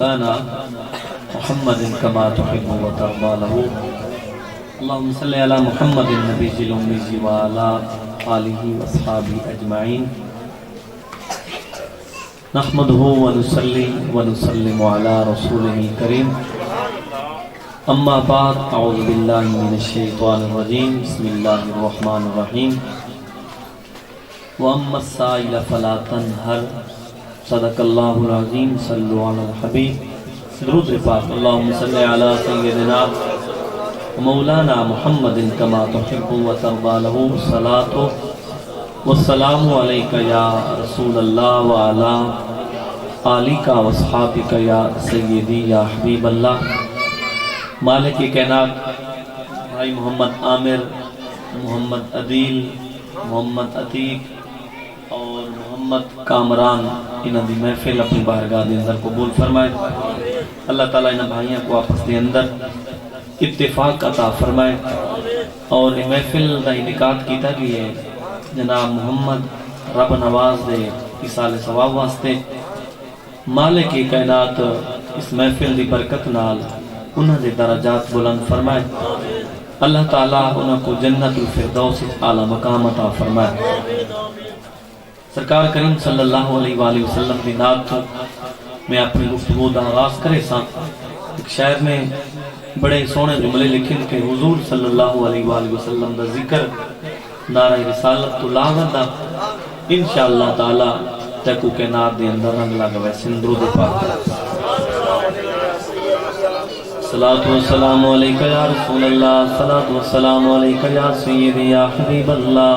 مولانا محمد كما تحب وترضى له اللهم صل على محمد النبي الأمي وعلى آله وأصحابه أجمعين نحمده ونصلي ونسلم على رسوله الكريم اما بعد اعوذ باللہ من الشیطان الرجیم بسم اللہ الرحمن الرحیم واما السائل فلا تنہر صدق اللہ العظیم صلو علی الحبیب درود پاک اللہم صلی علی سیدنا مولانا محمد کما تحب وترضى له الصلاة والسلام علیک یا رسول اللہ وعلی آلک واصحابک یا سیدی یا حبیب اللہ مالک کائنات بھائی محمد عامر، محمد عدیل، محمد عتیق اور محمد کامران انہاں دی محفل اپنی بارگاہ دے اندر قبول فرمائے۔ اللہ تعالیٰ انہاں بھائیاں کو آپس دے اندر اتفاق عطا فرمائے اور محفل دا انعقاد کیتا گیا ہے جناب محمد رب نواز دے اصال ثواب واسطے۔ مالک کائنات اس محفل دی برکت نال انہاں دے درجات بلند فرمائے، اللہ تعالیٰ انہاں کو جنت الفردوس اعلیٰ مقام عطا فرمائے۔ سرکار کریم صلی اللہ علیہ وآلہ وسلم دی نعت میں اپنی گفتگو دا آغاز کرے ساں۔ ایک شاعر میں بڑے سونے جملے لکھن کے حضور صلی اللہ علیہ وآلہ وسلم دا ذکر نعرہ رسالت تو لاغت دا انشاءاللہ تعالیٰ تکو کے نعت دے اندر رنگ لگا ویسے درود پاک صلاة والسلام علیکہ یا رسول اللہ، صلاة والسلام علیکہ یا سیدی یا حبیب اللہ۔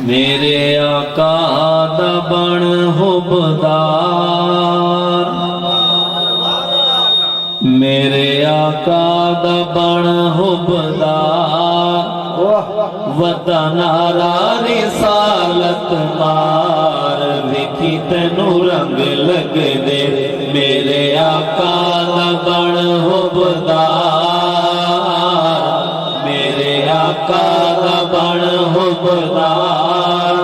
میرے آقا دا بن حبدار، میرے آقا دا بن حبدار، وطن آرا رسالت مار، ویکھی تینو رنگ لگ دے میرے آقا دا بن حبدار، میرے آقا دا بن حبدار،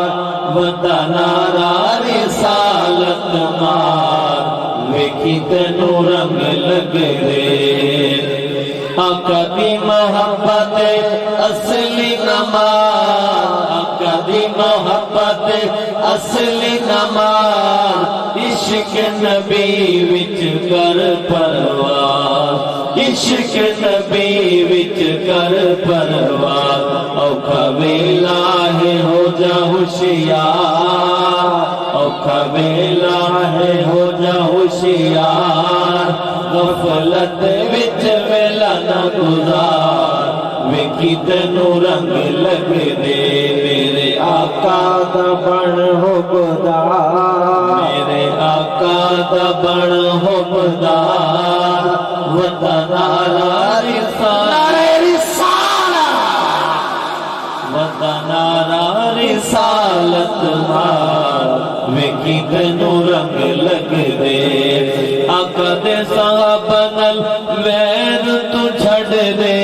وطن آرا رسالت مار، ویکھی تینو رنگ لگ دے۔ آقا دی محبت اصلی نمار، آقا دی محبت اصلی نمار، عشق نبی وچ کر پرواز، عشق نبی وچ کر پرواز، اوکھا ویلا ہے ہو جا ہوشیار، اوکھا ویلا ہے ہو جا ہوشیار، غفلت وچ ویلا نہ گزار، ویکھی تینو رنگ لگ دے میرے آقا دا بن حبدار، میرے آقا دا بن حبدار، وطن آرا رسالت، وطن آرا رسالت مار، ویکھی تینو رنگ لگ دے۔ آقا دے صحابہ نال ویر تو چھڑ دے،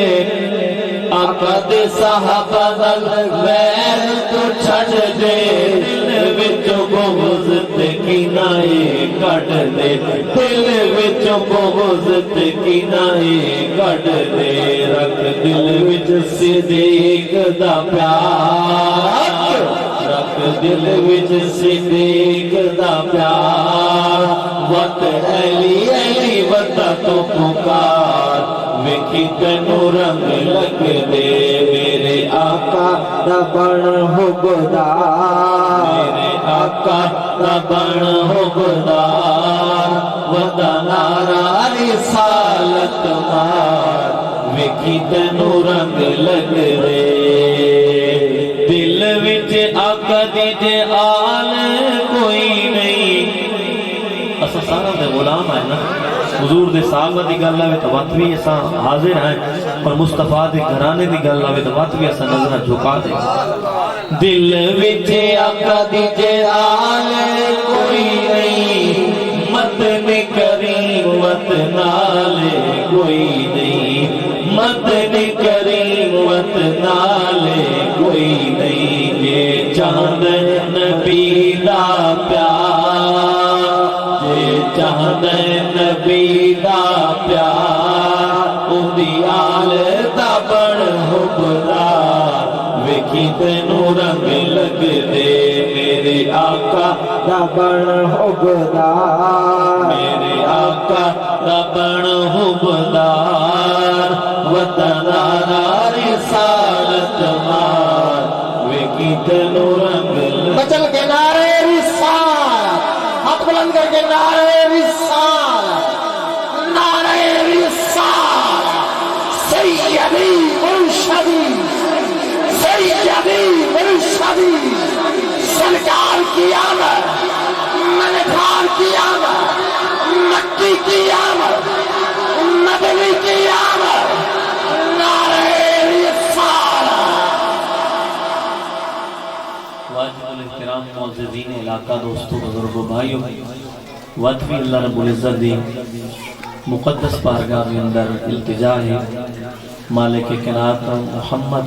آقا دے صحابہ نال ویر تو چھڑ دے، دل وچوں بغض تے کینائے کڈ دے، دل وچوں بغض تے کینائے کڈ دے، رکھ دل وچ صدیق دا پیار، رکھ دل وچ صدیق دا پیار، وقت علی علی وطا تو پکار، ویکھی تینو رنگ لگ دے میرے آقا دا بن حبدار، میرے آقا دا بن حبدار، وطن آرا رسالت مار، ویکھی تینو رنگ لگ دے۔ دل وچ آقا دی جے آل کوئی نہیں، اساں سارا دے غلام ہے نا، حضور دے صحابہ دی گل آوے تو وقت بھی اساں حاضر ہیں، اور مصطفیٰ دے گھرانے دی گل آوے تو وقت بھی اساں نظرہ جھکا دے۔ دل وچ آقا دی جے آل کوئی نہیں، متن کریم مت نالے کوئی نہیں، متن کریم مت نالے کوئی نہیں، یہ چاند نبی دا پیار، یہ نبی دا پیار اندی آل دا بڑ حبدار ویکھی تینو رنگ لگ دے میرے آقا دا بڑ حبدار میرے آقا دا بڑ حبدار وطن آنا رسالت مار ویکھی تینو رنگ بچل کے نعرے رسالت ہاتھ بلند کر کے نعرے رسالت نعرے رسالت سیدی مرشدی سیدی مرشدی سرکار کی آمد ملکار کی آمد مکی کی آمد مدنی کی آمد نعرے رسالت واجب الاحترام معززین علاقہ دوستو بزرگو بھائیو وطفی اللہ رب العزت دی مقدس بارگاہ میں اندر التجا ہے مالک کائنات محمد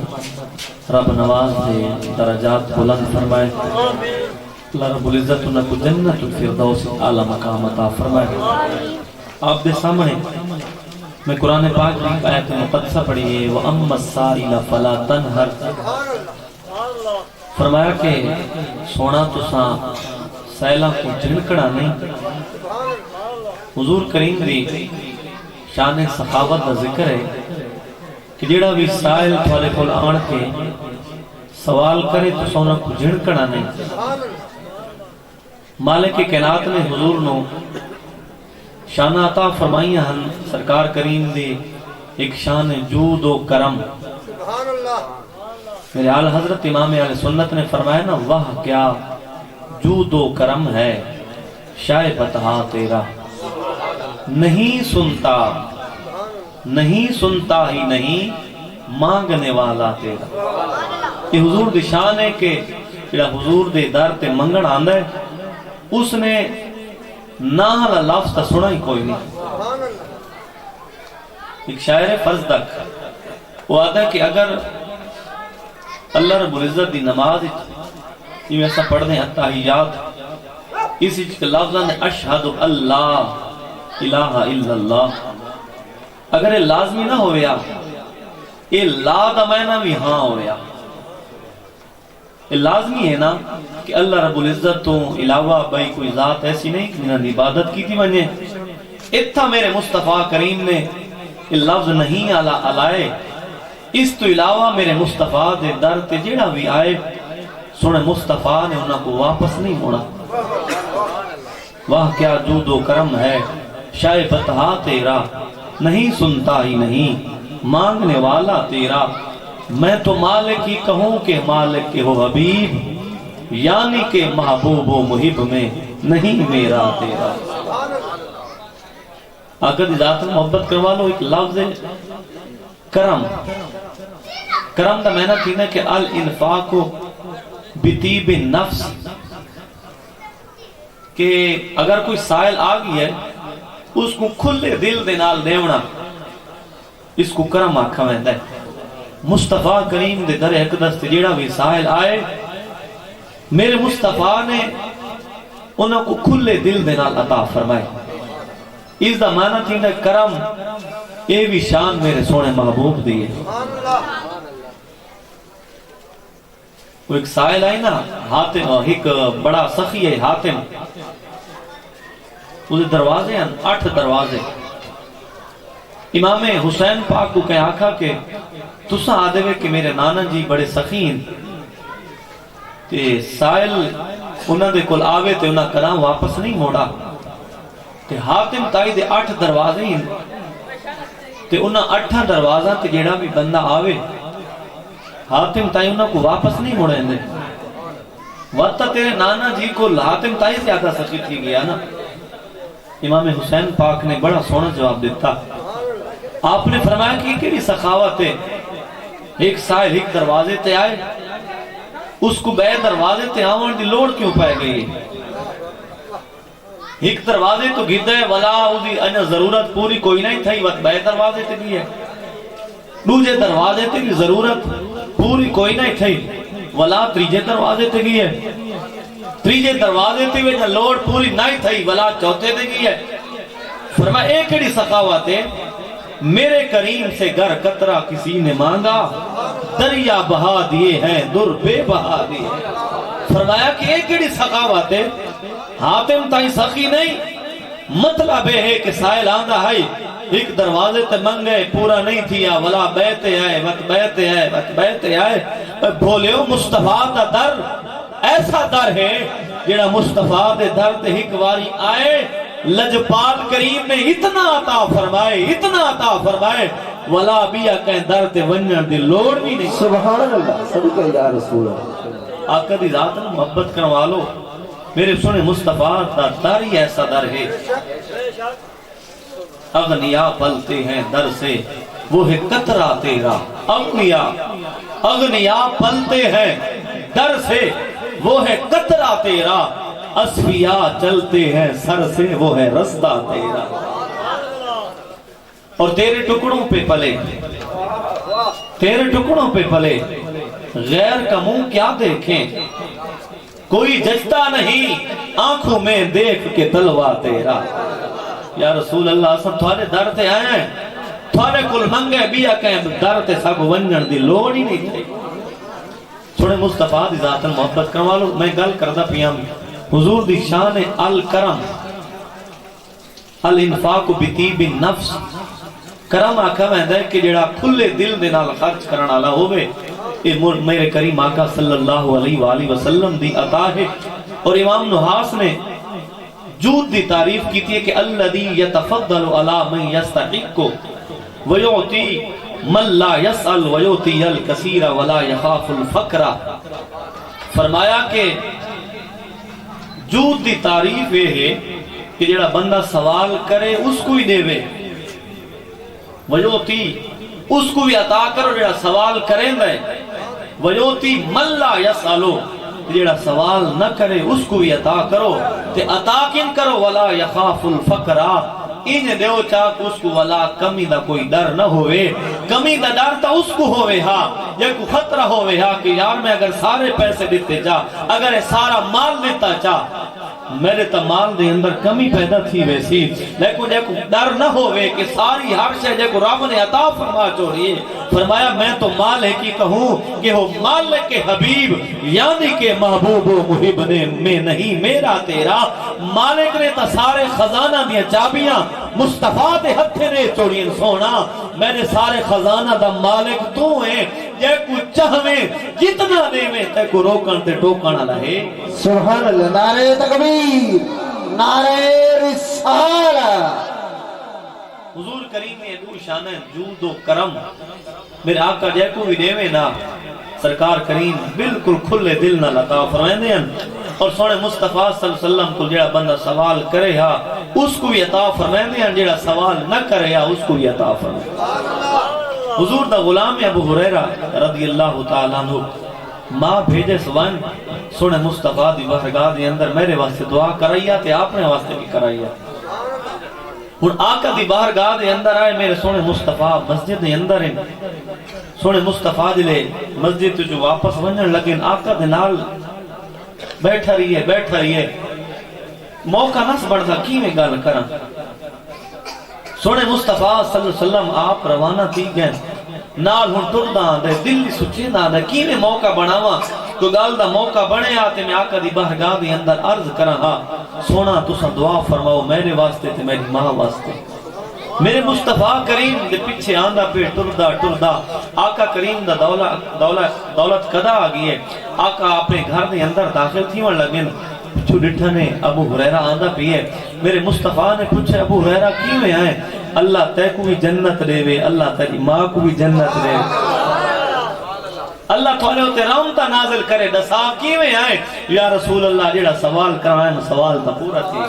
رب نواز دے درجات بلند فرمائے اللہ رب العزت انہوں کو جنت الفردوس اعلی مقام عطا فرمائے آپ دے سامنے میں قرآن پاک کی آیت مقدسہ پڑھی ہے وَأَمَّا السَّائِلَ فَلَا تَنْهَرْ فرمایا کہ سونا تساں سائلہ کو جھنکڑا نہیں حضور کریم دی شان سخاوت دا ذکر ہے کہ جیڑا بھی سائل تھوالے کھول آن کے سوال کرے تو سونا کو جھنکڑا نہیں مالک کائنات نے حضور نو شان عطا فرمائیاں ہن سرکار کریم دی ایک شان جود و کرم میرے آل حضرت امام علیہ سنت نے فرمایا نا واہ کیا جود و کرم ہے شاہ بتہا تیرا نہیں سنتا ہی نہیں مانگنے والا تیرا یہ حضور دی شان ہے کہ جڑا حضور دے در تے منگن آندہ ہے اس نے ناہلا لفظ تا سنا ہی کوئی نہیں ایک شاعر فزدک وہ آدھا کہ اگر اللہ رب العزت دی نماز یہ ایسا پڑھ دیں التحیات اسی لفظاں نے اشہد اللہ الہ الا اللہ اگر یہ لازمی نہ ہویا یہ لا دا معنی بھی ہاں ہویا یہ لازمی ہے نا کہ اللہ رب العزت تو علاوہ بھائی کوئی ذات ایسی نہیں کہ انہوں نے عبادت کی تھی مجھے اتھا میرے مصطفیٰ کریم نے یہ لفظ نہیں علائے اس تو علاوہ میرے مصطفیٰ دے در تے جیڑا بھی آئے سنے مصطفیٰ نے انہوں کو واپس نہیں موڑا واہ کیا جود و کرم ہے شاہ بتہا تیرا نہیں سنتا ہی نہیں مانگنے والا تیرا میں تو مالک ہی کہوں کہ مالک کے ہو حبیب یعنی کہ محبوب و محب میں نہیں میرا تیرا اگر ذات محبت کروا لو ایک لفظ ہے کرم کرم دا معنی تھی نا کہ الانفاق بطیب نفس کہ اگر کوئی سائل آگئی ہے اس کو کھلے دل دے نال دیونا اس کو کرم آکھا میں دے مصطفیٰ کریم دے در اقدس تے جیڑا بھی سائل آئے میرے مصطفیٰ نے انہوں کو کھلے دل دے نال عطا فرمائے اس دا معنی تھی نا کرم اے بھی شان میرے سونے محبوب دیئے وہ ایک سائل آئی نا حاتم ایک بڑا سخی ہے حاتم اسے دروازے ہیں 8 دروازے امام حسین پاک کو کہیں آکھا کہ تسا آدھے کہ میرے نانا جی بڑے سخی ہیں تے سائل انہوں دے کل آوے تے انہوں کراں واپس نہیں موڑا تے حاتم تائی دے 8 دروازے ہیں تے انہوں 8 دروازہ تے جیڑا بھی بندہ آوے حاتم تائی انہوں کو واپس نہیں موڑے دے وقت تیرے نانا جی کو حاتم تائی زیادہ سخی تھی گیا نا امام حسین پاک نے بڑا سونا جواب دیتا آپ نے فرمایا کہ کیڑی سخاوت ہے ایک سائل ایک دروازے تے آئے اس کو بے دروازے تے آوان دی لوڑ کیوں پائے گئی ایک دروازے تو گھدے ولا اوزی انہ ضرورت پوری کوئی نہیں تھا وقت بے دروازے تے بھی ہے دوجے دروازے تے بھی ضرورت پوری کوئی نہیں تھی ولا تریجے دروازے تے بھی ہے تریجے دروازے تے بھی لوڑ پوری نہیں تھی ولا چوتھے تے بھی ہے فرمایا ایک کیڑی سخاوت ہے، میرے کریم سے گر قطرہ کسی نے مانگا، دریا بہا دیے ہیں در بے بہا دیے۔ فرمایا کہ ایک کیڑی سخاوت ہے، حاتم تائی سخی نہیں، مطلب ہے کہ سائل آندہ ہے ایک دروازے تے منگے پورا نہیں تھیا، ولا بیتے آئے وقت بیتے آئے وقت بیتے آئے۔ بھولیو مصطفیٰ دا در ایسا در ہے جڑا مصطفیٰ دے در تے ایک واری آئے، لجپال کریم نے اتنا عطا فرمائے اتنا عطا فرمائے، ولا بیا کہیں در تے ونجن دی لوڑ بھی نہیں۔ سبحان اللہ، صدقہ یا رسول اللہ۔ آقا دی ذات نے محبت کروا میرے سنے مصطفیٰ دا در ہی ایسا در ہے، اغنیا پلتے ہیں در سے وہ ہے قطرہ تیرا، اغنیا پلتے ہیں در سے وہ ہے قطرہ تیرا، اسفیاء چلتے ہیں سر سے وہ ہے رستہ تیرا۔ اور تیرے ٹکڑوں پہ پلے، تیرے ٹکڑوں پہ پلے، غیر کا منہ کیا دیکھیں، کوئی ججتا نہیں آنکھوں میں دیکھ کے تلوا تیرا۔ یا رسول اللہ سب تھوڑے در تے آئے ہیں، تھوڑے کل منگے بیا کہیں در تے ساکو ونجن دی لوڑ ہی نہیں تھے۔ سنے مصطفیٰ دی ذات محبت کروا لو، میں گل کردہ پیام حضور دی شان الکرم، الانفاق بطیب النفس، کرم آقا میں دے کہ جڑا کھلے دل دے نال خرچ کرنا اللہ ہوئے، میرے کریم آقا صلی اللہ علیہ وآلہ وسلم دی عطا ہے۔ اور امام نحاس نے جود دی تعریف کی تھی کہ الذی یتفضل علی من یستحق ویعطی من لا یسأل ویعطی الکثیر ولا یخاف الفقر۔ فرمایا کہ جود دی تعریف یہ ہے کہ جڑا بندہ سوال کرے اس کو ہی دے وے، ویعطی اس کو بھی عطا کرو جڑا سوال کریں دے، ویعطی من لا یسألو جڑا سوال نہ کرے اس کو بھی عطا کرو، تے عطا کن کرو ولا یخاف الفقر، انہیں دیو چاک اس کو ولا کمی دا کوئی ڈر نہ ہوئے، کمی دا ڈر تا اس کو ہوئے ہاں، یا کوئی خطرہ ہوئے ہاں کہ یار میں اگر سارے پیسے دیتے جا، اگر سارا مال دیتا چاہ میرے تا مال دے اندر کمی پیدا تھی ویسی، لیکن جب ڈر نہ ہوئے کہ ساری ہر شے جب رب نے عطا فرما چوڑیے، فرمایا میں تو مالک ہی کہوں کہ وہ مالک حبیب یعنی کہ محبوب و محب نے میں نہیں میرا تیرا۔ مالک نے تا سارے خزانہ دیا چابیاں مصطفیٰ دے ہتھے نے چوڑین سونا، میرے سارے خزانہ دا مالک تو ہیں، جے کو چاہویں جتنا دے میں تے کو روکن تے ٹوکن لہے۔ سبحان اللہ، نعرہ تکبیر، نعرہ رسالہ۔ حضور کریم نے دو شان جود و کرم میرے آقا جے کو بھی دے میں نا، سرکار کریم بالکل کھلے دل نہ لطا فرمائیں دیں، اور سونے مصطفیٰ صلی اللہ علیہ وسلم کو جڑا بندہ سوال کرے ہا اس کو بھی عطا فرمائیں دیں، جڑا سوال نہ کرے ہا اس کو بھی عطا فرمائیں۔ حضور دا غلام ابو ہریرہ رضی اللہ تعالیٰ عنہ ماں بھیجے سوان سونے مصطفیٰ دی بارگاہ دے اندر میرے واسطے دعا کرائیا تے آپ نے واسطے بھی کرائیا۔ اور آقا دی بارگاہ دے اندر آئے میرے سونے مصطفیٰ مسجد دے اندر ہیں، سونے مصطفیٰ دلے مسجد جو واپس ونجن لگن آقا دے نال بیٹھا رہیے موقع نس بڑھتا کی میں گال کرا۔ سونے مصطفیٰ صلی اللہ علیہ وسلم آپ روانہ تھی گئے نال ہن ٹرداں دے دل سچے نہ دے کی میں موقع بناواں کوئی گل دا موقع بنے آتے میں آقا دی بارگاہ دے اندر عرض کراں ہاں سونا تساں دعا فرماؤ میرے واسطے تے میری ماں واسطے۔ میرے مصطفیٰ کریم دے پیچھے آندہ پہ ٹردہ آقا کریم دا دولت قدا آگئی ہے۔ آقا اپنے گھر دے اندر داخل تھی وہاں لگن پچھو ڈٹھا نے ابو ہریرہ آندہ پی ہے۔ میرے مصطفیٰ نے پوچھے ابو ہریرہ کیوں میں آئے؟ اللہ تے کو بھی جنت دے وے، اللہ تیری ماں کو بھی جنت دے وے، اللہ تھوڑے ہوتے رحمتہ نازل کرے دسا کی میں آئے؟ یا رسول اللہ جیڑا سوال کرائیں سوال تا پورا تھی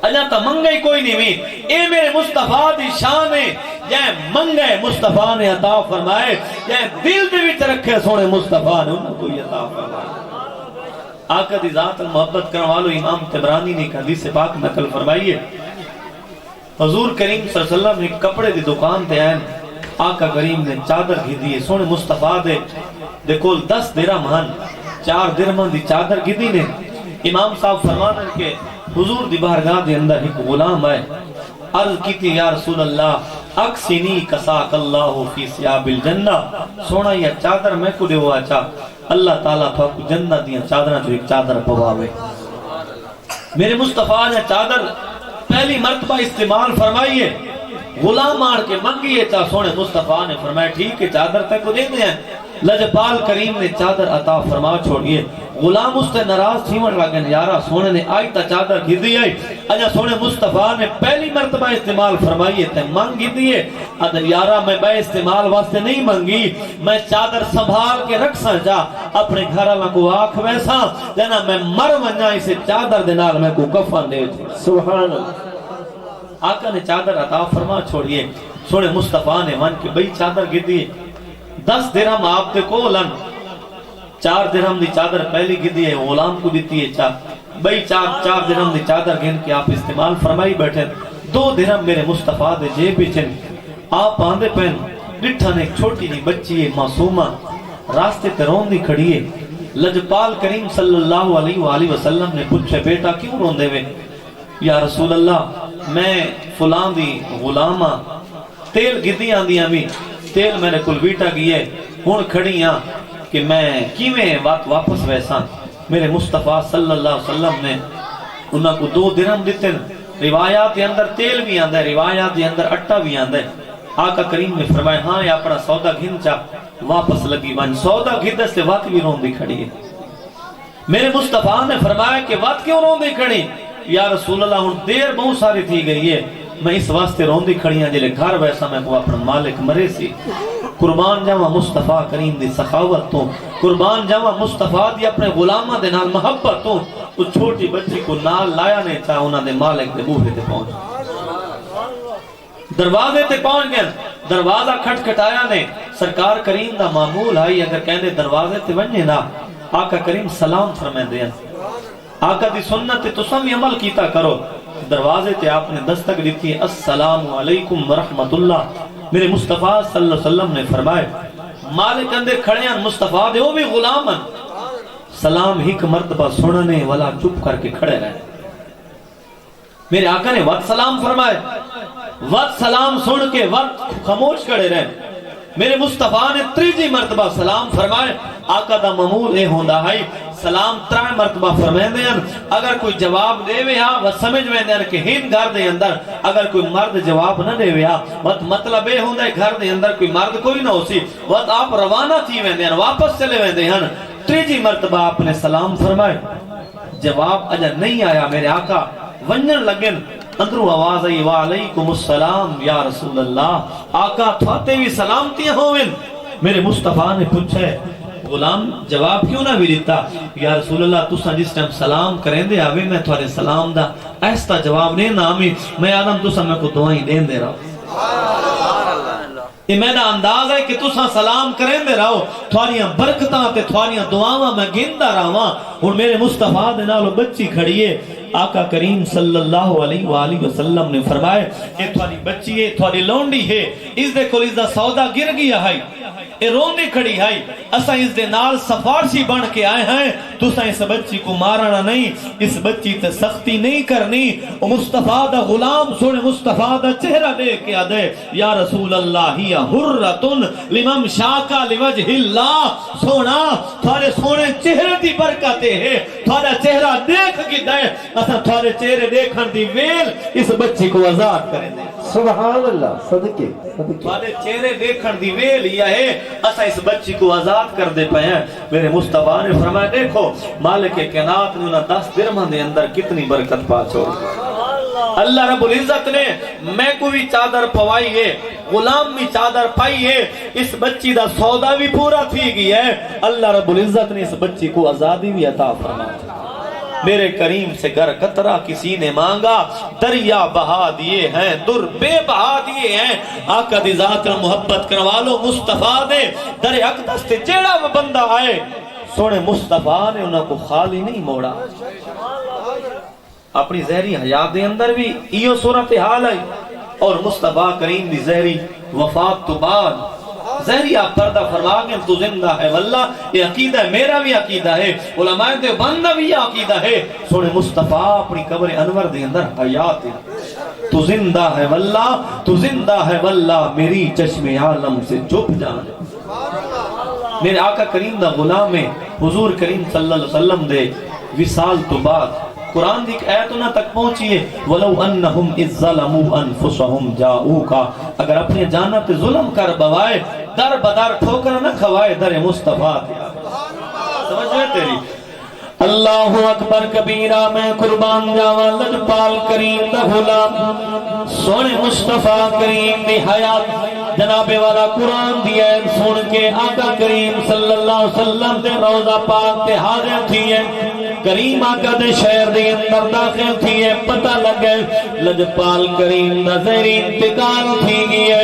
اللہ تا منگے کوئی نہیں میں اے میرے مصطفیٰ دی شان ہے جائے منگے مصطفیٰ نے عطا فرمائے جائے دل دے بھی رکھے سونے مصطفیٰ نے انہوں کوئی عطا فرمائے۔ آقا دی ذات محبت کرنے والو امام تبرانی نے حدیث پاک نقل فرمائیے حضور کریم صلی اللہ علیہ وسلم ایک کپڑے دی دکان تے آئے آقا کریم نے چادر گھی دیئے سونے مصطفیٰ دے کول 10 درہم ہن 4 درہم دی چادر گھی دی نے امام صاحب فرمانے کہ حضور دی بارگاہ دے اندر ایک غلام آئے، عرض کی تھی یا رسول اللہ اکسینی کساک اللہ فی سیاب الجنہ، سونا یہ چادر میں کو دے ہوا چاہ اللہ تعالیٰ تو آپ کو جنت دیا چادرہ جو ایک چادر پواوے۔ میرے مصطفیٰ نے چادر پہلی مرتبہ استعمال فرمائیے، غلام آڑ کے منگیے چاہ سونے مصطفیٰ نے فرمایا ٹھیک ہے چادر تک کو دے دیں۔ لجپال کریم نے چادر عطا فرما چھوڑیے، غلام اس سے ناراض تھیمن لگن یارا سونے نے آئی تا چادر گھر دی آئی، اجا سونے مصطفیٰ نے پہلی مرتبہ استعمال فرمائیے تے منگ گھر دیئے، اجا یارا میں بے استعمال واسطے نہیں منگی، میں چادر سنبھال کے رکھ سا جا اپنے گھر اللہ کو آنکھ ویسا جنا میں مر ونجا اسے چادر دینال میں کو کفن دے چھوڑا۔ سبحان اللہ۔ آقا نے چادر عطا فرما چھوڑیے، سونے مصطفیٰ نے من کے بھئی چادر گر دیئے، 10 درہم آپ دے کو لن، 4 درہم دی چادر پہلی گر دیئے غلام کو دیتی ہے بھئی 4 درہم دی چادر گن کے آپ استعمال فرمائی بیٹھے، 2 درہم میرے مصطفیٰ دے جیب بچن، آپ آندے پہن ڈٹھا نے ایک چھوٹی جی بچی ہے معصومہ راستے تے رون دی کھڑی ہے۔ لجپال کریم صلی اللہ علیہ وآلہ وسلم نے پوچھے بیٹا کیوں رون دے وے؟ یا رسول اللہ میں فلان دی غلامہ تیل گدی آندی بھی تیل میں نے کل بیٹا گئے ہون کھڑی ہاں کہ میں کیویں واپس ویسا۔ میرے مصطفیٰ صلی اللہ علیہ وسلم نے انہاں کو 2 درہم دیتے، روایات کے اندر تیل بھی آندہ ہے، روایات کے اندر اٹا بھی آندہ ہے۔ آقا کریم نے فرمایا ہاں یہ اپنا سودا گھن چا واپس لگی ون، سودا گھن سے وقت بھی رون دی کھڑی ہے۔ میرے مصطفیٰ نے فرمایا کہ وقت کیوں رون دی کھڑی؟ یا رسول اللہ ہن دیر بہت ساری تھی گئی ہے، میں اس واسطے روندی کھڑیاں جلے گھر ویسا میں کو اپنا مالک مرے سی۔ قربان جاواں مصطفیٰ کریم دی سخاوت تو، قربان جاواں مصطفیٰ دی اپنے غلامہ دے نال محبت تو، اس چھوٹی بچی کو نال لایا نہیں چاہ انہاں دے مالک دے بوہے تے پہنچ، دروازے تے پہنچ گئے، دروازہ کھٹکھٹایا نے، سرکار کریم دا معمول آئی اگر کہندے دروازے تے ونجے نا آقا کریم سلام فرمائے دیں، آقا دی سنت تے تسم عمل کیتا کرو۔ دروازے تے آپ نے دستک دیتی ہے السلام علیکم ورحمت اللہ۔ میرے مصطفیٰ صلی اللہ علیہ وسلم نے فرمائے مالک اندر کھڑے ہیں مصطفیٰ دے وہ بھی غلام ہیں، سلام ہی مرتبہ سننے والا چپ کر کے کھڑے رہے۔ میرے آقا نے وقت سلام فرمائے، وقت سلام سن کے وقت خاموش کھڑے رہے۔ میرے مصطفیٰ نے 3 مرتبہ سلام فرمائے، آقا دا معمول اے ہوندا ہے سلام 3 مرتبہ فرمائے دیں، اگر کوئی جواب دے ویا وہ سمجھ میں دیں کہ ہن گھر دے اندر اگر کوئی مرد جواب نہ دے ویا مطلب اے ہوندا ہے گھر دے اندر کوئی مرد کوئی نہ ہو سی، وقت آپ روانہ تھی ویندے ہیں واپس چلے ویندے ہیں۔ 3 مرتبہ آپ نے سلام فرمائے، جواب اجا نہیں آیا، میرے آقا ونجن لگن، اندرو آواز آئی وعلیکم السلام یا رسول اللہ، آقا تھاتے بھی سلامتیاں ہوئیں۔ میرے مصطفیٰ نے پوچھے غلام جواب کیوں نہ بھی دیتا؟ یا رسول اللہ تساں جس ٹائم سلام کریں دے آوے میں تھوڑے سلام دا ایسا جواب نہیں نہ آمی، میں آدم تساں میں کو دعائیں دین دے رہا ہوں۔ یہ میرا انداز ہے کہ تساں سلام کریں دے رہا ہو، تھوڑیاں برکتاں تے تھوڑیاں دعاواں میں گندہ رہا ہوں۔ اور میرے مصطفیٰ دے نالو بچی کھڑیے، آقا کریم صلی اللہ علیہ وآلہ وسلم نے فرمائے کہ تھوڑی بچی ہے تھوڑی لونڈی ہے، اس دے کل اس دا سودا گر گیا ہے، اے روندی کھڑی ہے، اسا اس دے نال سفارشی بن کے آئے ہیں، تو سا اس بچی کو مارنا نہیں، اس بچی تے سختی نہیں کرنی۔ مصطفیٰ دا غلام سونے مصطفیٰ دا چہرہ دے کے آدھے یا رسول اللہ ہی حرتن لمن شاکا لوجہ اللہ، سونا تھوڑے سونے چہرے دی برکتے ہے، تھوڑا چہرہ دیکھ کی دے، اسا تھوڑے چہرے دیکھن دی ویل اس بچی کو آزاد کریں دے۔ سبحان اللہ، صدقے تھوڑے چہرے دیکھن دی ویل یہ ہے اسا اس بچی کو آزاد کر دے پائے ہیں۔ میرے مصطفیٰ نے فرمایا دیکھو مالک کائنات نے انہاں 10 درہم دے اندر کتنی برکت پا چھوڑ۔ اللہ رب العزت نے میں کو بھی چادر پوائی ہے، غلام بھی چادر پائی ہے، اس بچی دا سودا بھی پورا تھی گئی ہے، اللہ رب العزت نے اس بچی کو آزادی بھی عطا فرمایا۔ میرے کریم سے گر قطرہ کسی نے مانگا، دریا بہا دیے ہیں، در بے بہا دیے ہیں۔ آقا دی ذات محبت کروا لو مصطفیٰ دے در اقدس تے جیڑا وہ بندہ آئے، سونے مصطفیٰ نے انہوں کو خالی نہیں موڑا۔ اپنی زہری حیات دے اندر بھی یہ صورت حال ہے، اور مصطفیٰ کریم دی زہری وفات تو بعد زہریہ پردہ فرما کے تو زندہ ہے واللہ یہ عقیدہ ہے، میرا بھی عقیدہ ہے، علماء دیوبند کا بھی یہ عقیدہ ہے۔ سونے مصطفیٰ اپنی قبر انور دے اندر حیات ہے، تو زندہ ہے واللہ، تو زندہ ہے واللہ، میری چشم عالم سے چپ جانے۔ میرے آقا کریم دا غلام ہے، حضور کریم صلی اللہ علیہ وسلم دے وصال تو بعد قرآن دی آیت انہاں تک پہنچیے وَلَوْ أَنَّهُمْ إِذْ ظَلَمُوا أَنفُسَهُمْ جَاءُوكَ، اگر اپنے جانت ظلم کر بوائے در بدر ٹھوکر نہ کھوائے در مصطفیٰ دیا۔ سمجھ میں تیری اللہ اکبر کبیرہ، میں قربان جاواں لجپال کریم دا غلام سونے مصطفیٰ کریم دی حیات جناب والا قرآن دی ہے سن کے آقا کریم صلی اللہ علیہ وسلم دے روضہ پاک تے حاضر تھی ہے، کریم آقا دے شہر دے اندر داخل تھی ہے، پتہ لگے لجپال کریم دا زہری انتقال تھی گئی ہے،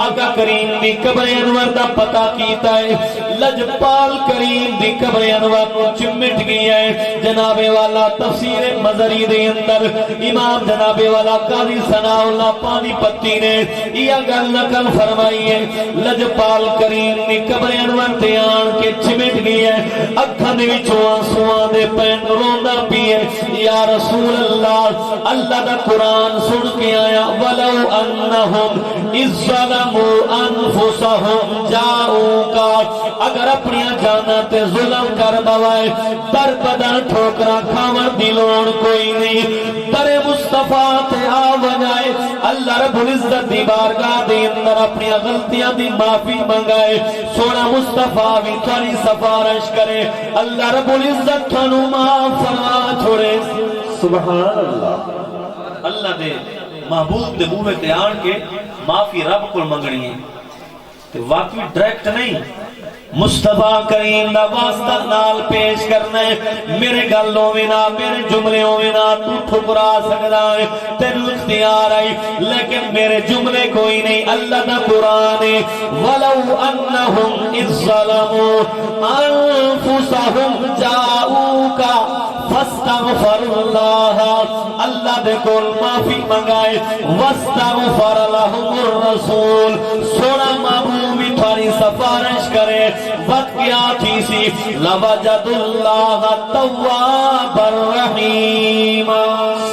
آقا کریم دی قبر انور دا پتہ کیتا ہے، لجپال کریم دی قبر انور کو چمٹ گئی ہے۔ جناب والا تفسیر مزری دے اندر امام جناب والا قاضی ثناء اللہ پانی پتی نے یہ گل نقل فرمائی ہے، لجپال کریم دی قبر انور تے آن کے چمٹ گئی ہے، اکھاں دے وچوں آنسواں دے پین روندا پی ہے، یا رسول اللہ، اللہ دا قرآن سن کے آیا وَلَوْ أَنَّهُمْ إِذْ ظَلَمُوا أَنفُسَهُمْ جَاءُوكَ، اگر اپنی جانا تے ظلم کر بوائے در بدر ٹھوکرا کھاور دلون کوئی نہیں، در مصطفیٰ تے آ بجائے اللہ رب العزت دی بارگاہ دے اندر اپنی غلطیاں دی معافی منگائے، سونا مصطفیٰ بھی تھوڑی سفارش کرے، اللہ رب العزت تھانو معاف فرما چھوڑے۔ سبحان اللہ۔ اللہ دے محبوب دے بوہے تے آن کے معافی رب کو منگنی ہے، تو واقعی ڈائریکٹ نہیں، مصطفیٰ کریم دا واسطہ نال پیش کرنا ہے، میرے گلوں میں نہ میرے جملوں میں نہ تو ٹھکرا سکتا ہے، تینو اختیار آئی، لیکن میرے جملے کوئی نہیں، اللہ دا قرآن ہے وَلَوْ أَنَّهُمْ إِذْ ظَلَمُوا أَنفُسَهُمْ جَاءُوكَ فَاسْتَغْفَرُ اللَّهَ، اللہ دے کول معافی منگائے، وَاسْتَغْفَرَ لَهُمُ الرَّسُولُ، سونا محبوبی تھوڑی سفارش کرے، وقت کیا تھی سی لَوَجَدُ اللَّهَ تَوَّابَ الرَّحِيمَ۔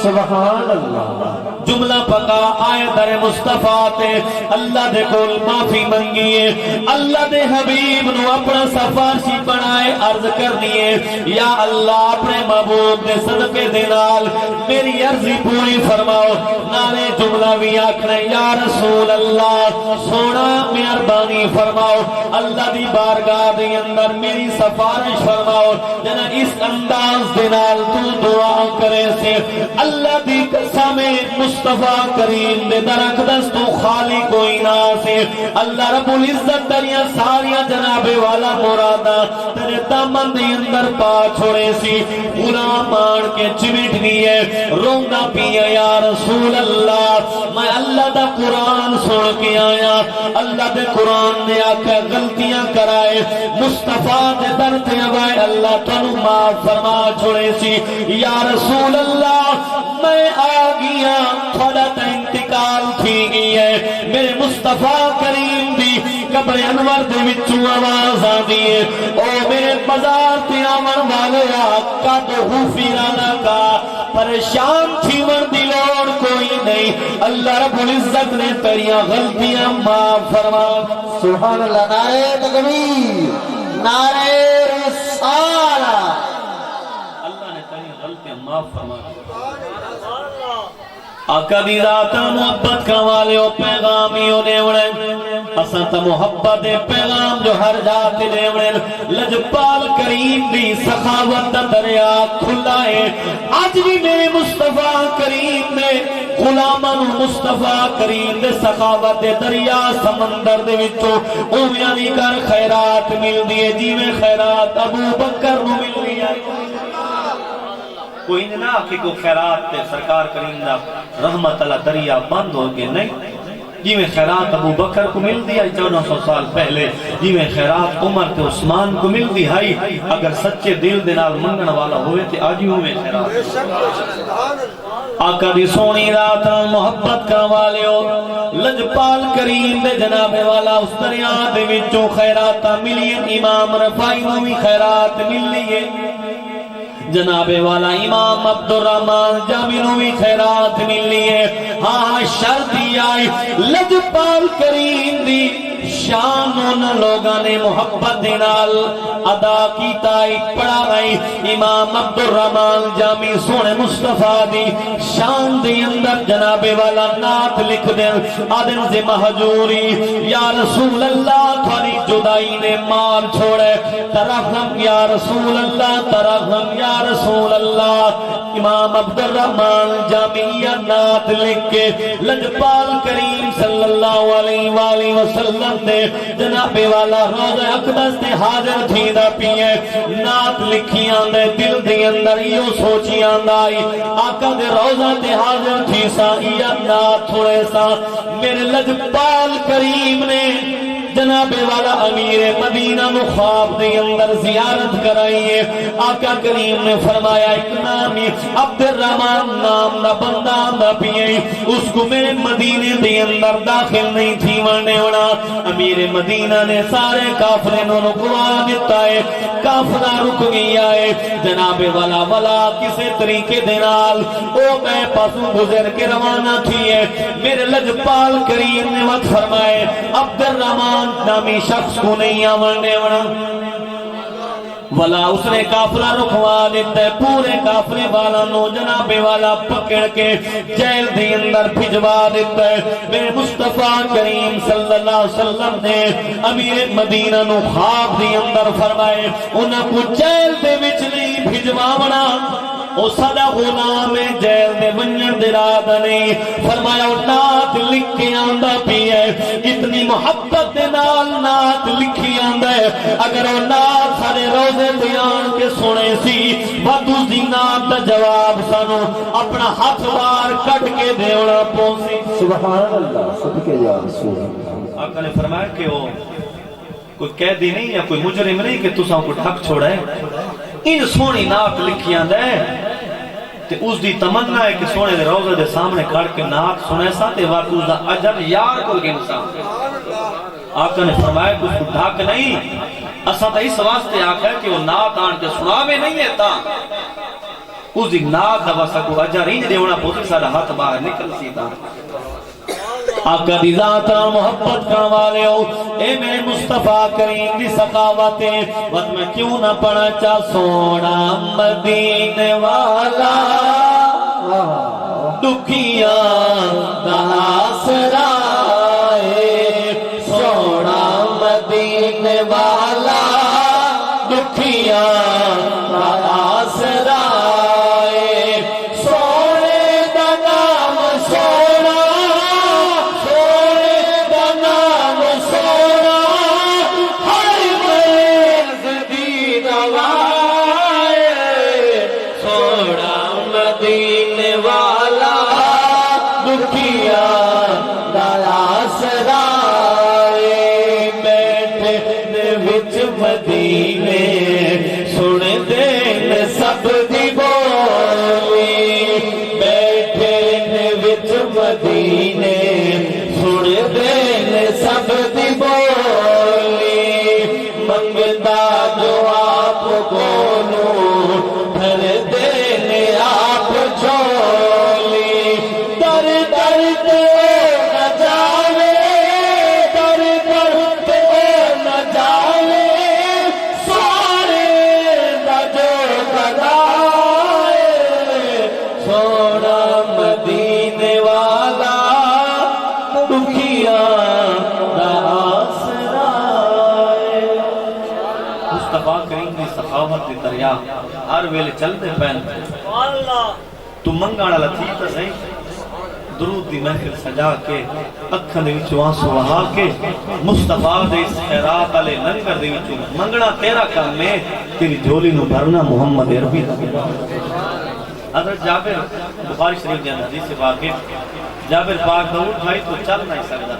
سبحان اللہ۔ جملہ پکا آئے در مصطفیٰ تے اللہ دے کول معافی منگیے، اللہ دے حبیب نو اپنا سفارشی بنائے، عرض کرنیے یا اللہ اپنے محبوب دے صدقے دے نال میری عرضی پوری فرماؤ، نالے جملہ بھی آکھنے یا رسول اللہ سونا مہربانی فرماؤ، اللہ دی بارگاہ دے اندر میری سفارش فرماؤ، جنا اس انداز دے نال تو دعا کرے سے اللہ دی قسم مصطفیٰ کریم دے درک دستو خالی کوئی نہ سے، اللہ رب العزت دریا ساریا جناب والا مرادا تیرے دامن دے اندر پا چھوڑے سی، غلام آن کے چمٹ گئے روندہ پیا یا رسول اللہ، میں اللہ دا قرآن سن کے آیا، اللہ دے قرآن نے آکھا غلطیاں کرائے، مصطفیٰ دے در تے آئے، اللہ تنو معاف فرما چھوڑے سی، یا رسول اللہ میں آ گیا تھوڑا تا انتقال تھی گئی ہے، میرے مصطفیٰ کریم دی قبر انور دے وچوں آواز آندی ہے، او میرے بازار تے آون والے آقا تو غفرانا کا پریشان تھی وردی لوڑ کوئی نہیں، اللہ رب العزت نے تیریااں غلطیاں معاف فرما۔ سبحان اللہ۔ نعرہ تکبیر، نعرہ رسالہ، اللہ نے تیریاں غلطیاں معاف فرما۔ آقا دی ذات محبت کا والے او پیغامیوں نے وڑے اساں تا محبت دے پیغام جو ہر جات دے وڑے لجپال کریم دی سخاوت دا دریا کھلا ہے، آج بھی میرے مصطفیٰ کریم نے غلاماں مصطفیٰ کریم دے سخاوت دے دریا سمندر دے وچوں اوویں دی کر خیرات مل دی جیویں خیرات ابو بکر نو مل گئی ہے، کوئی نہ کہ کو خیرات تے سرکار کریم دا رحمت اللہ دریا بند ہو گئے نہیں، جی میں خیرات ابو بکر کو مل دیا 1400 سال پہلے، جی میں خیرات عمر تے عثمان کو مل دی ہے، اگر سچے دل دے نال منگن والا ہوئے تے آج ہی ہوئے خیرات۔ آقا دی سونی رات محبت کا والے ہو، لجپال کریم دے جناب والا اس دریا دے وچوں خیرات ملی، امام رفائی نو بھی خیرات ملی، جناب والا امام عبدالرحمن جامی نو بھی خیرات ملی ہے۔ ہاں شرطی آئی لجپال کریم دی شان ان لوگاں نے محبت نال ادا کیتا ہے، پڑھا رہی امام عبدالرحمن جامی سونے مصطفیٰ دی شان دی اندر جناب والا نات لکھ دیں، آدم سے محجوری یا رسول اللہ تھوڑی جدائی نے مار چھوڑے، ترحم یا رسول اللہ ترحم یا رسول اللہ۔ امام عبدالرحمن جامی نات لکھ کے لجپال کریم صلی اللہ علیہ وآلہ وسلم دے جناب والا روزہ اقدس دے حاضر تھی دا پیئے، نات لکھی آندے دل دے اندر یوں سوچی آندائی، آقا دے روزہ دے حاضر تھی سا یا نات تھوڑے سا میرے لجپال کریم نے جناب والا امیر مدینہ نو خواب دے اندر زیارت کرائیے، آقا کریم نے فرمایا ایک نامی عبدالرحمن نام نہ بندہ نہ پیئے، اس کو میرے مدینے دے اندر داخل نہیں تھی ورنے ہونا۔ امیر مدینہ نے سارے کافرے نو رکوا دیتا ہے، کافرہ رک گیا ہے، جناب والا کسے طریقے دینال او میں پاسوں گزر کے روانہ تھی ہے، میرے لجپال کریم نے وقت فرمائے عبدالرحمن نامی شخص کو نہیں آورنے ورنہ والا اس نے کافرہ رکھوا دیتا ہے، پورے کافرے والا نو جناب والا پکڑ کے جیل دے اندر بھجوا دیتا ہے۔ میرے مصطفیٰ کریم صلی اللہ علیہ وسلم نے امیر مدینہ نو خواب دے اندر فرمائے انہاں کو جیل دے وچ نہیں بھجواونا، او سدا غلام جیل دے بنجن دے رات نہیں، فرمایا نات لکھ کے آندہ پی ہے، اتنی محبت نال نات لکھی آندہ ہے، اگر وہ نات سارے روزے بیان کے سنے سی وقت اس دی نات دا جواب سانو اپنا ہاتھ بار کٹ کے دیوڑا پونسی۔ سبحان اللہ، صدقے یا رسول اللہ۔ آقا نے فرمایا کہ وہ کوئی قیدی نہیں یا کوئی مجرم نہیں کہ تساں کو ٹھک چھوڑا ہے، ان سونی نات لکھی آندہ ہے تے اس دی تمنا ہے کہ سونے دے روزے دے سامنے کھڑ کے نات سنے سا تے وقت اس دا عجب یار کو لگے انسان۔ آقا نے فرمایا کہ اس کو ڈھاک نہیں، اساں تا اس واسطے آقا ہے کہ وہ نات آن کے سنا میں نہیں ہے تا اس دی نات دا واسطہ کو عجر ہی دے ہونا پوچھے سارا ہاتھ باہر نکل سی تا۔ آقا دی ذات محبت کا والے ہو، اے میرے مصطفیٰ کریم دی سخاوتیں وقت میں کیوں نہ پڑھا چا سونا مدینے والا دکھیاں دا آسرا ہے، سونا مدینے والا دکھیاں دا آسرا ہے، سونے دا نام سونا مدینے سن دین سب دی بولی، بیٹھے نے وچ مدینے سن دین سب دی بولی، منگتا جو آپ کونوں پھر دینے آپ جھولی، در در تے نہ جاوے در در تے نہ جاوے سارے دا جو گدائے، سونا مدینے والا دکھیاں دا آسرا ہے۔ مصطفیٰ کریم دی سخاوت دی دریا ہر ویلے چلتے پہن تو منگانا لتھی تا صحیح درود دی محفل سجا کے اکھاں دے وچوں آنسو بہا کے مصطفیٰ دے اس خیرات والے لنگر دے وچوں منگنا تیرا کام ہے، تیری جھولی نو بھرنا محمد عربی دا۔ حضرت جابر بخاری شریف کے حدیث سے واقف جابر پاک دور بھائی تو چل نہیں سکتا